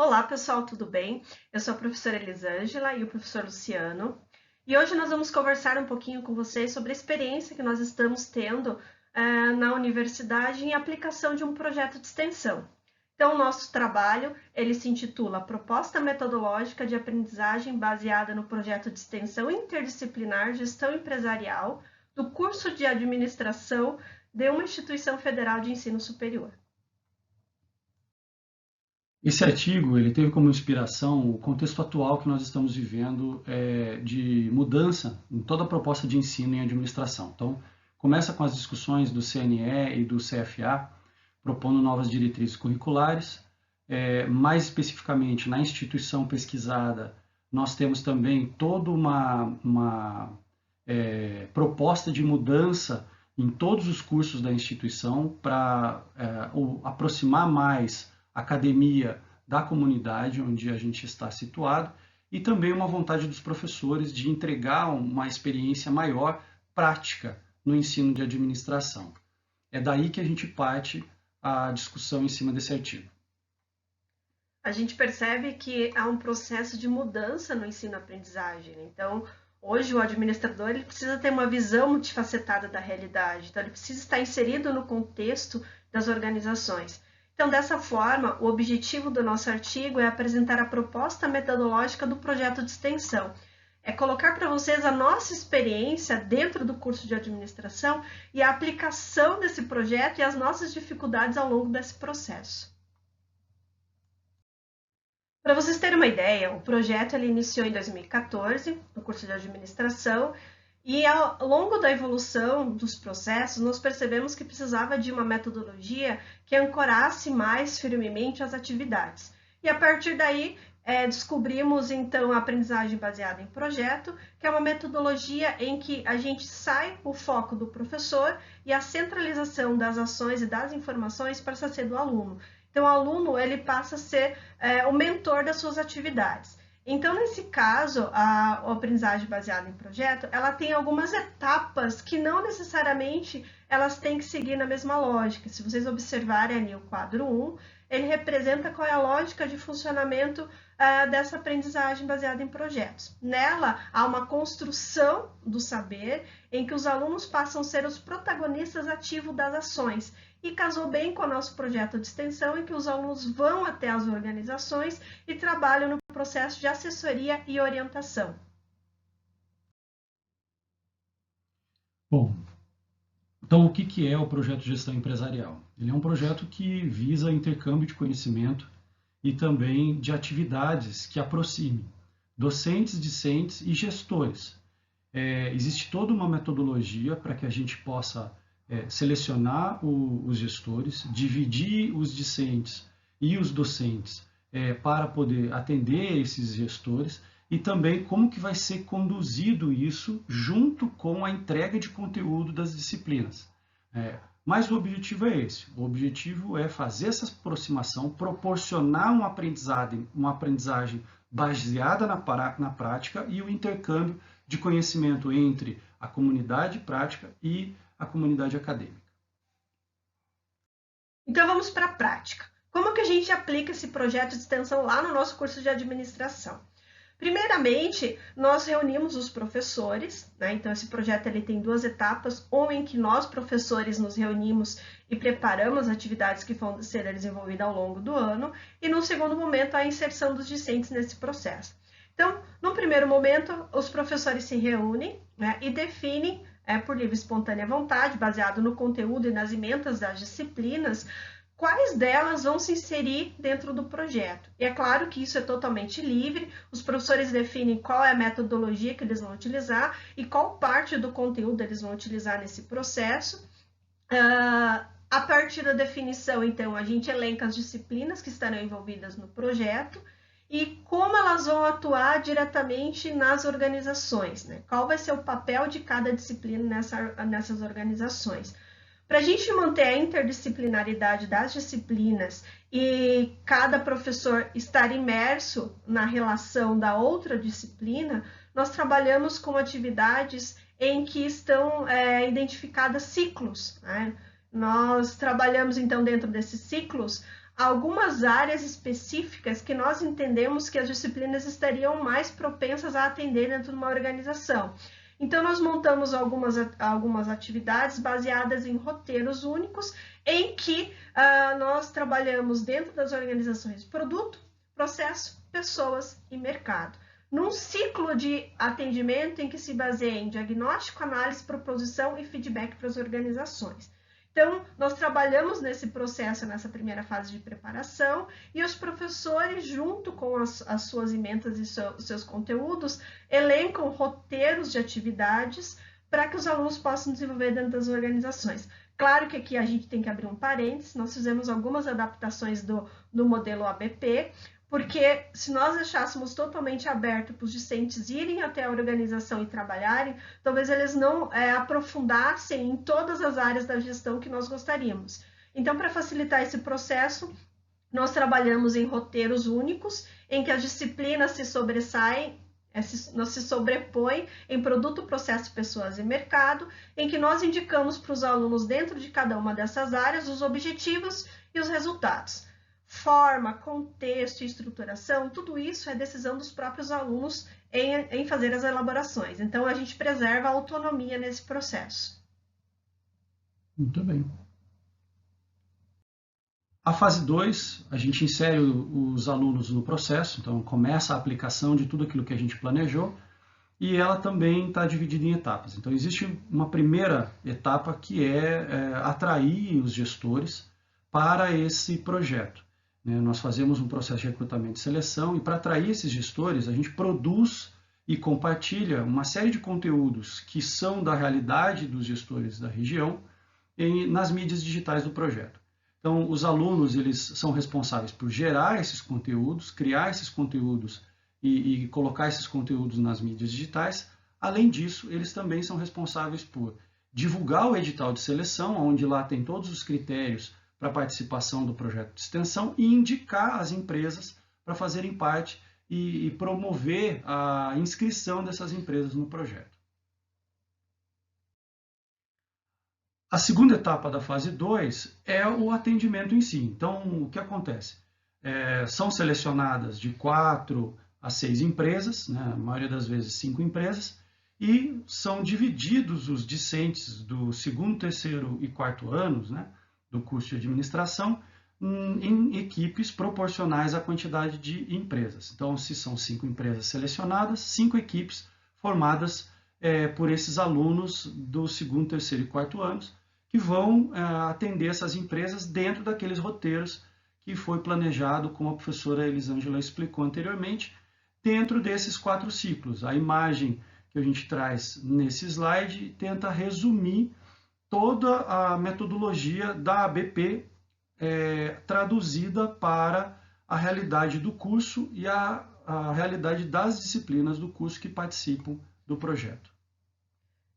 Olá, pessoal, tudo bem? Eu sou a professora Elisângela e o professor Luciano. E hoje nós vamos conversar um pouquinho com vocês sobre a experiência que nós estamos tendo na universidade em aplicação de um projeto de extensão. Então, o nosso trabalho, ele se intitula Proposta Metodológica de Aprendizagem baseada no projeto de extensão interdisciplinar Gestão Empresarial do curso de Administração de uma instituição federal de ensino superior. Esse artigo ele teve como inspiração o contexto atual que nós estamos vivendo de mudança em toda a proposta de ensino em administração. Então, começa com as discussões do CNE e do CFA, propondo novas diretrizes curriculares. Mais especificamente, na instituição pesquisada, nós temos também toda uma proposta de mudança em todos os cursos da instituição para aproximar mais academia da comunidade onde a gente está situado e também uma vontade dos professores de entregar uma experiência maior prática no ensino de administração. É daí que a gente parte a discussão em cima desse artigo. A gente percebe que há um processo de mudança no ensino-aprendizagem. Então, hoje o administrador ele precisa ter uma visão multifacetada da realidade. Então, ele precisa estar inserido no contexto das organizações. Então, dessa forma, o objetivo do nosso artigo é apresentar a proposta metodológica do projeto de extensão. É colocar para vocês a nossa experiência dentro do curso de administração e a aplicação desse projeto e as nossas dificuldades ao longo desse processo. Para vocês terem uma ideia, o projeto ele iniciou em 2014, no curso de administração, e ao longo da evolução dos processos, nós percebemos que precisava de uma metodologia que ancorasse mais firmemente as atividades. E a partir daí, descobrimos então a aprendizagem baseada em projeto, que é uma metodologia em que a gente sai o foco do professor e a centralização das ações e das informações passa a ser do aluno. Então, o aluno ele passa a ser o mentor das suas atividades. Então, nesse caso, a aprendizagem baseada em projeto, ela tem algumas etapas que não necessariamente elas têm que seguir na mesma lógica. Se vocês observarem ali o quadro 1, ele representa qual é a lógica de funcionamento dessa aprendizagem baseada em projetos. Nela, há uma construção do saber em que os alunos passam a ser os protagonistas ativos das ações. E casou bem com o nosso projeto de extensão, em que os alunos vão até as organizações e trabalham no processo de assessoria e orientação. Bom, então o que é o projeto de gestão empresarial? Ele é um projeto que visa intercâmbio de conhecimento e também de atividades que aproxime docentes, discentes e gestores. Existe toda uma metodologia para que a gente possa selecionar os gestores, dividir os discentes e os docentes para poder atender esses gestores e também como que vai ser conduzido isso junto com a entrega de conteúdo das disciplinas. Mas o objetivo é esse, o objetivo é fazer essa aproximação, proporcionar uma aprendizagem baseada na prática e o intercâmbio de conhecimento entre a comunidade prática e a comunidade acadêmica. Então vamos para a prática. Como que a gente aplica esse projeto de extensão lá no nosso curso de administração? Primeiramente, nós reunimos os professores, né? Então esse projeto ele tem duas etapas, uma em que nós professores nos reunimos e preparamos atividades que vão ser desenvolvidas ao longo do ano, e no segundo momento a inserção dos discentes nesse processo. Então, no primeiro momento, os professores se reúnem, né, e definem por livre e espontânea vontade, baseado no conteúdo e nas emendas das disciplinas, quais delas vão se inserir dentro do projeto. E é claro que isso é totalmente livre, os professores definem qual é a metodologia que eles vão utilizar e qual parte do conteúdo eles vão utilizar nesse processo. A partir da definição, então, a gente elenca as disciplinas que estarão envolvidas no projeto e como elas vão atuar diretamente nas organizações, né? Qual vai ser o papel de cada disciplina nessas organizações. Para a gente manter a interdisciplinaridade das disciplinas e cada professor estar imerso na relação da outra disciplina, nós trabalhamos com atividades em que estão identificadas ciclos, né? Nós trabalhamos, então, dentro desses ciclos, algumas áreas específicas que nós entendemos que as disciplinas estariam mais propensas a atender dentro de uma organização. Então, nós montamos algumas atividades baseadas em roteiros únicos, em que nós trabalhamos dentro das organizações produto, processo, pessoas e mercado, num ciclo de atendimento em que se baseia em diagnóstico, análise, proposição e feedback para as organizações. Então, nós trabalhamos nesse processo, nessa primeira fase de preparação, e os professores, junto com as suas emendas e seus conteúdos, elencam roteiros de atividades para que os alunos possam desenvolver dentro das organizações. Claro que aqui a gente tem que abrir um parênteses, nós fizemos algumas adaptações do modelo ABP, porque se nós deixássemos totalmente aberto para os discentes irem até a organização e trabalharem, talvez eles não aprofundassem em todas as áreas da gestão que nós gostaríamos. Então, para facilitar esse processo, nós trabalhamos em roteiros únicos, em que as disciplinas se sobressaem, se sobrepõem em produto, processo, pessoas e mercado, em que nós indicamos para os alunos, dentro de cada uma dessas áreas, os objetivos e os resultados. Forma, contexto e estruturação, tudo isso é decisão dos próprios alunos em fazer as elaborações. Então, a gente preserva a autonomia nesse processo. Muito bem. A fase 2, a gente insere os alunos no processo, então começa a aplicação de tudo aquilo que a gente planejou, e ela também está dividida em etapas. Então, existe uma primeira etapa que é atrair os gestores para esse projeto. Nós fazemos um processo de recrutamento e seleção, e para atrair esses gestores, a gente produz e compartilha uma série de conteúdos que são da realidade dos gestores da região nas mídias digitais do projeto. Então, os alunos eles são responsáveis por gerar esses conteúdos, criar esses conteúdos e colocar esses conteúdos nas mídias digitais. Além disso, eles também são responsáveis por divulgar o edital de seleção, onde lá tem todos os critérios para participação do projeto de extensão e indicar as empresas para fazerem parte e promover a inscrição dessas empresas no projeto. A segunda etapa da fase 2 é o atendimento em si. Então, o que acontece? São selecionadas de 4 a 6 empresas, né? A maioria das vezes 5 empresas, e são divididos os discentes do segundo, terceiro e quarto anos, né, do curso de administração, em equipes proporcionais à quantidade de empresas. Então, se são 5 empresas selecionadas, 5 equipes formadas por esses alunos do segundo, terceiro e quarto anos, que vão atender essas empresas dentro daqueles roteiros que foi planejado, como a professora Elisângela explicou anteriormente, dentro desses 4 ciclos. A imagem que a gente traz nesse slide tenta resumir toda a metodologia da ABP traduzida para a realidade do curso e a realidade das disciplinas do curso que participam do projeto.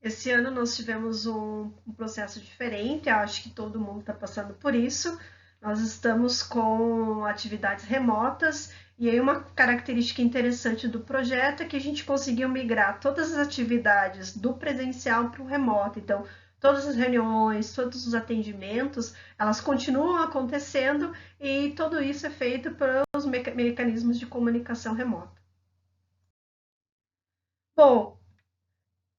Esse ano nós tivemos um processo diferente, acho que todo mundo está passando por isso. Nós estamos com atividades remotas, e aí uma característica interessante do projeto é que a gente conseguiu migrar todas as atividades do presencial para o remoto. Então, todas as reuniões, todos os atendimentos, elas continuam acontecendo, e tudo isso é feito pelos mecanismos de comunicação remota. Bom,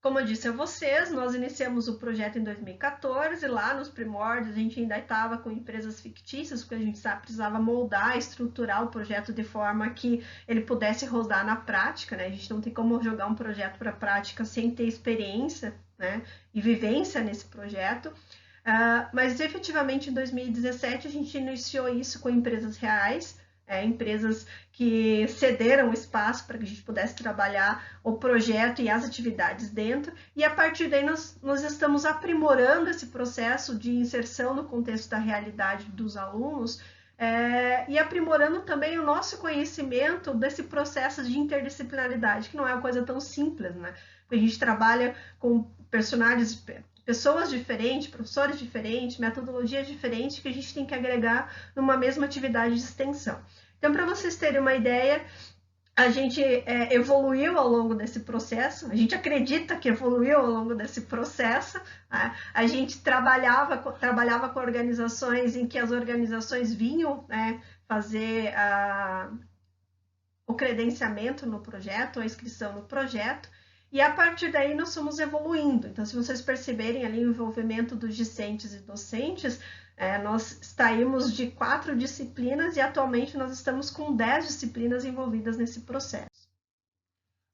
como eu disse a vocês, nós iniciamos o projeto em 2014, lá nos primórdios a gente ainda estava com empresas fictícias, porque a gente precisava moldar, estruturar o projeto de forma que ele pudesse rodar na prática, né? A gente não tem como jogar um projeto para a prática sem ter experiência, né, e vivência nesse projeto. Mas efetivamente em 2017 a gente iniciou isso com empresas reais, empresas que cederam espaço para que a gente pudesse trabalhar o projeto e as atividades dentro, e a partir daí nós estamos aprimorando esse processo de inserção no contexto da realidade dos alunos, e aprimorando também o nosso conhecimento desse processo de interdisciplinaridade, que não é uma coisa tão simples, né? A gente trabalha com pessoas diferentes, professores diferentes, metodologias diferentes que a gente tem que agregar numa mesma atividade de extensão. Então, para vocês terem uma ideia, A gente evoluiu ao longo desse processo, a gente acredita que evoluiu ao longo desse processo. Né? A gente trabalhava com organizações em que as organizações vinham, né, fazer o credenciamento no projeto, a inscrição no projeto, e a partir daí nós fomos evoluindo. Então, se vocês perceberem ali o envolvimento dos discentes e docentes, nós saímos de 4 disciplinas e atualmente nós estamos com 10 disciplinas envolvidas nesse processo.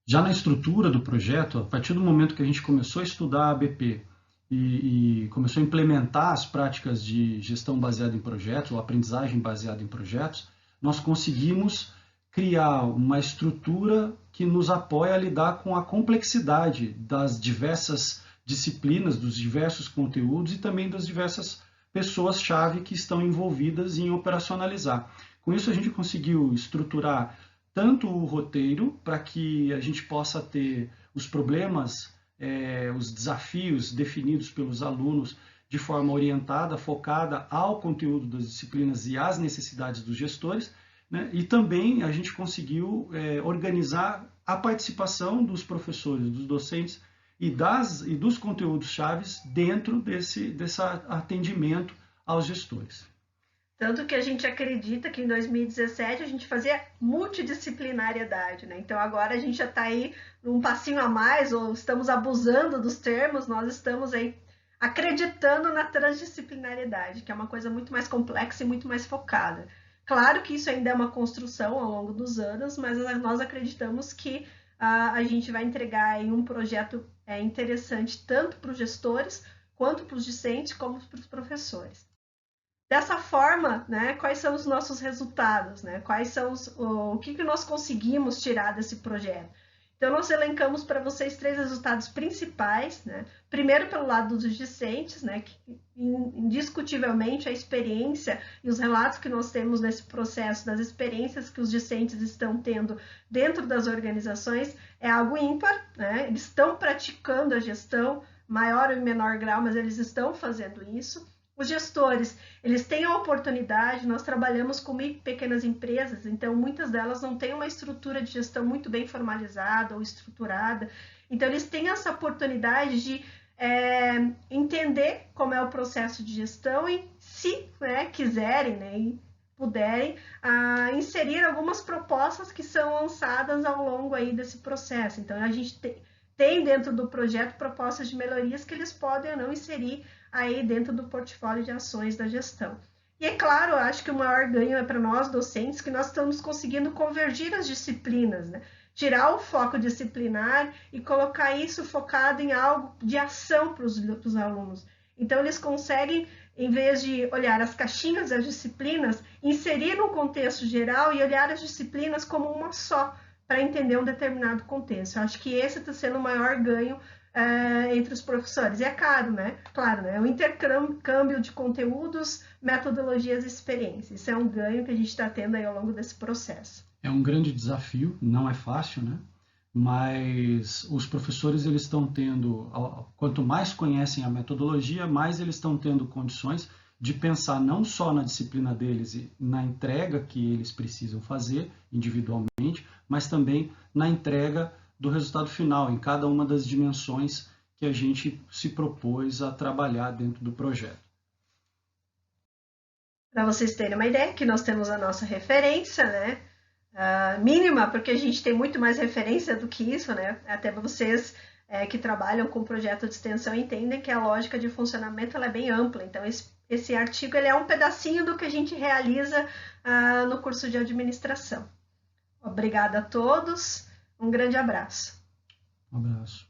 Já na estrutura do projeto, a partir do momento que a gente começou a estudar a ABP e começou a implementar as práticas de gestão baseada em projetos, ou aprendizagem baseada em projetos, nós conseguimos criar uma estrutura que nos apoia a lidar com a complexidade das diversas disciplinas, dos diversos conteúdos e também das diversas pessoas-chave que estão envolvidas em operacionalizar. Com isso, a gente conseguiu estruturar tanto o roteiro para que a gente possa ter os problemas, os desafios definidos pelos alunos de forma orientada, focada ao conteúdo das disciplinas e às necessidades dos gestores, né? E também a gente conseguiu organizar a participação dos professores, dos docentes e dos conteúdos chaves dentro desse atendimento aos gestores. Tanto que a gente acredita que em 2017 a gente fazia multidisciplinariedade, né? Então agora a gente já está aí um passinho a mais, ou estamos abusando dos termos, nós estamos aí acreditando na transdisciplinariedade, que é uma coisa muito mais complexa e muito mais focada. Claro que isso ainda é uma construção ao longo dos anos, mas nós acreditamos que a gente vai entregar aí um projeto interessante tanto para os gestores, quanto para os discentes, como para os professores. Dessa forma, né, quais são os nossos resultados? Né? Quais são o que nós conseguimos tirar desse projeto? Então, nós elencamos para vocês 3 resultados principais. Né? Primeiro, pelo lado dos discentes, né, que indiscutivelmente a experiência e os relatos que nós temos nesse processo, das experiências que os discentes estão tendo dentro das organizações, é algo ímpar. Né? Eles estão praticando a gestão, maior ou menor grau, mas eles estão fazendo isso. Os gestores, eles têm a oportunidade, nós trabalhamos com pequenas empresas, então muitas delas não têm uma estrutura de gestão muito bem formalizada ou estruturada, então eles têm essa oportunidade de entender como é o processo de gestão e, se quiserem, né, e puderem, inserir algumas propostas que são lançadas ao longo aí desse processo. Então a gente tem dentro do projeto propostas de melhorias que eles podem ou não inserir aí dentro do portfólio de ações da gestão. E é claro, eu acho que o maior ganho é para nós docentes, que nós estamos conseguindo convergir as disciplinas, né? Tirar o foco disciplinar e colocar isso focado em algo de ação para os alunos. Então, eles conseguem, em vez de olhar as caixinhas das disciplinas, inserir no contexto geral e olhar as disciplinas como uma só, para entender um determinado contexto. Eu acho que esse está sendo o maior ganho entre os professores. E é caro, né? Claro, né? É um intercâmbio de conteúdos, metodologias e experiências. Isso é um ganho que a gente está tendo aí ao longo desse processo. É um grande desafio, não é fácil, né? Mas os professores eles estão tendo, quanto mais conhecem a metodologia, mais eles estão tendo condições de pensar não só na disciplina deles e na entrega que eles precisam fazer individualmente, mas também na entrega do resultado final, em cada uma das dimensões que a gente se propôs a trabalhar dentro do projeto. Para vocês terem uma ideia, que nós temos a nossa referência, né? Mínima, porque a gente tem muito mais referência do que isso, né? Até vocês que trabalham com projeto de extensão entendem que a lógica de funcionamento ela é bem ampla. Então, esse artigo ele é um pedacinho do que a gente realiza no curso de administração. Obrigada a todos. Um grande abraço. Um abraço.